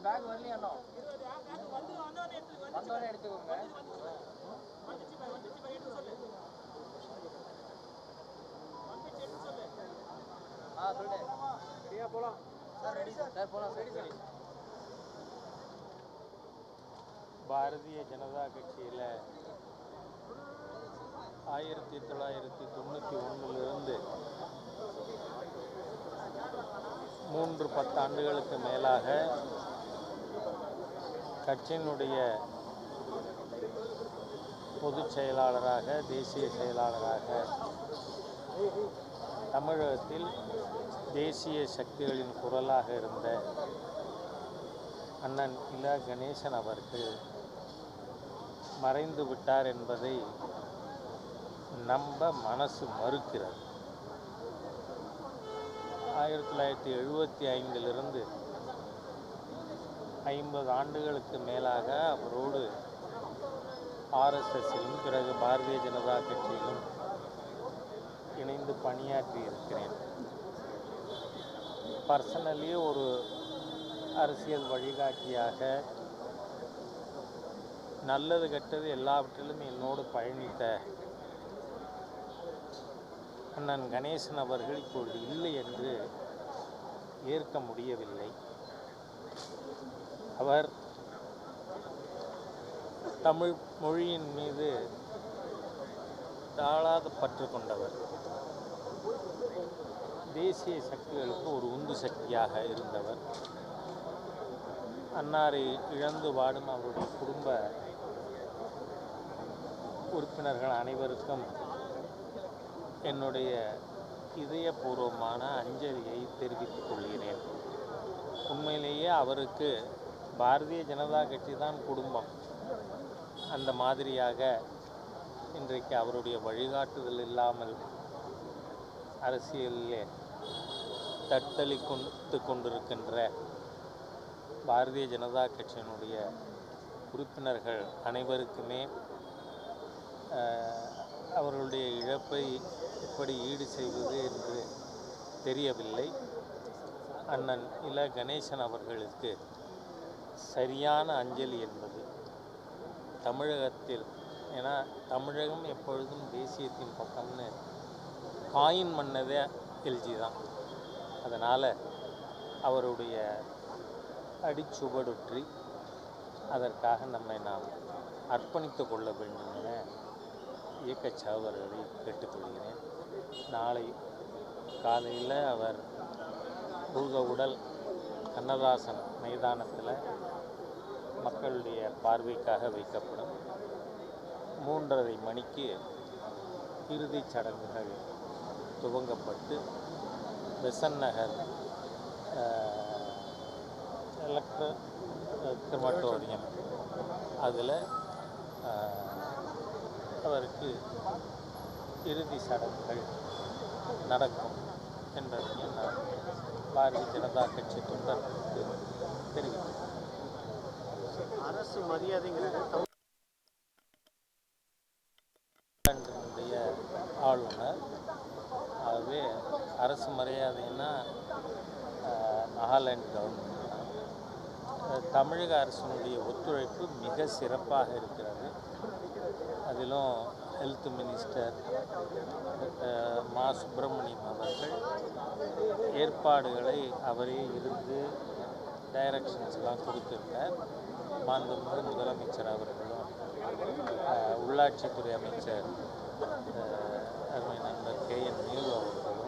Back வரலையா? வந்தோடனே எடுத்துக்கோங்க. சொல்லு. சரியா போலாம் சார். Ready sir. போலாம் ரெடி சார். பாரதிய ஜனதா கட்சியில் 1991 3 10 மேலாக கட்சியினுடைய பொதுச் செயலாளராக, தேசிய செயலாளராக தமிழகத்தில் தேசிய சக்திகளின் குரலாக இருந்த அண்ணன் இல கணேசன் அவர்கள் மறைந்து விட்டார் என்பதை நம்ப மனசு மறுக்கிறது. 1975 50 ஆண்டுகளுக்கு மேலாக அவரோடு ஆர்எஸ்எஸ்ஸிலும் பிறகு பாரதிய ஜனதா கட்சியிலும் இணைந்து பணியாற்றி இருக்கிறேன். பர்சனலி ஒரு அரசியல் வழிகாட்டியாக நல்லது கெட்டது எல்லாவற்றிலும் என்னோடு பயணித்த அண்ணன் கணேசன் அவர்கள் இப்பொழுது இல்லை என்று ஏற்க முடியவில்லை. அவர் தமிழ் மொழியின் மீது தாழாத பற்று கொண்டவர். தேசிய சக்திகளுக்கு ஒரு உந்து சக்தியாக இருந்தவர். அன்னாரை இழந்து வாடும் அவருடைய குடும்ப உறுப்பினர்கள் அனைவருக்கும் என்னுடைய இதயபூர்வமான அஞ்சலியை தெரிவித்துக் கொள்கிறேன். உண்மையிலேயே அவருக்கு பாரதிய ஜனதா கட்சி தான் குடும்பம். அந்த மாதிரியாக இன்றைக்கு அவருடைய வழிகாட்டுதல் இல்லாமல் அரசியலிலே தத்தளித்து கொண்டிருக்கின்ற பாரதிய ஜனதா கட்சியினுடைய உறுப்பினர்கள் அனைவருக்குமே அவர்களுடைய இழப்பை எப்படி ஈடு செய்வது என்று தெரியவில்லை. அண்ணன் இல கணேசன் அவர்களுக்கு சரியான அஞ்சலி என்பது தமிழகத்தில், ஏன்னா தமிழகம் எப்பொழுதும் தேசியத்தின் பக்கம்னு காயின் பண்ணதே எல்ஜி தான். அதனால் அவருடைய அடிச்சுவடுற்றி அதற்காக நம்மை நாம் அர்ப்பணித்து கொள்ள வேண்டும் என இயக்கச் சகோதரர்களை கேட்டுக்கொள்கிறேன். நாளை காலையில் அவர் பூத உடல் கண்ணதாசன் மைதானத்தில் மக்களுடைய பார்வைக்காக வைக்கப்படும். 3:30 மணிக்கு இறுதிச் சடங்குகள் துவங்கப்பட்டு பெசன்ட் நகர் கிரிமட்டோரியம் அதில் அவருக்கு இறுதி சடங்குகள் நடக்கும் என்பதையும் நான் பாரதிய ஜனதா கட்சி தொண்டர்களுக்கு தெரிவித்தேன். அரசு மரியாதைங்கிறது ஆளுநர். ஆகவே அரசு மரியாதைன்னா நாகாலாந்து கவர்மெண்ட் தான். தமிழக அரசினுடைய ஒத்துழைப்பு மிக சிறப்பாக இருக்கிறது. அதிலும் ஹெல்த் மினிஸ்டர் மா சுப்பிரமணியம் அவர்கள் ஏற்பாடுகளை அவரே இருந்து டைரக்ஷன்ஸ்லாம் கொடுத்துருக்கார். மாண்புமிகு முதலமைச்சர் அவர்களும் உள்ளாட்சித்துறை அமைச்சர் அருமை நண்பர் KN நேரு அவர்களும்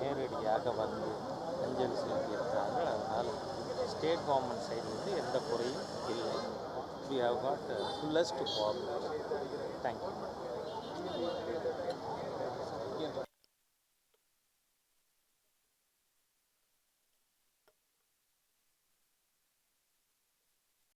நேரடியாக வந்து அஞ்சலி செலுத்தியிருக்கிறார்கள். அதனால் ஸ்டேட் கவர்மெண்ட் சைடிலிருந்து எந்த குறையும் இல்லை. We have got fullest cooperation. Thank you.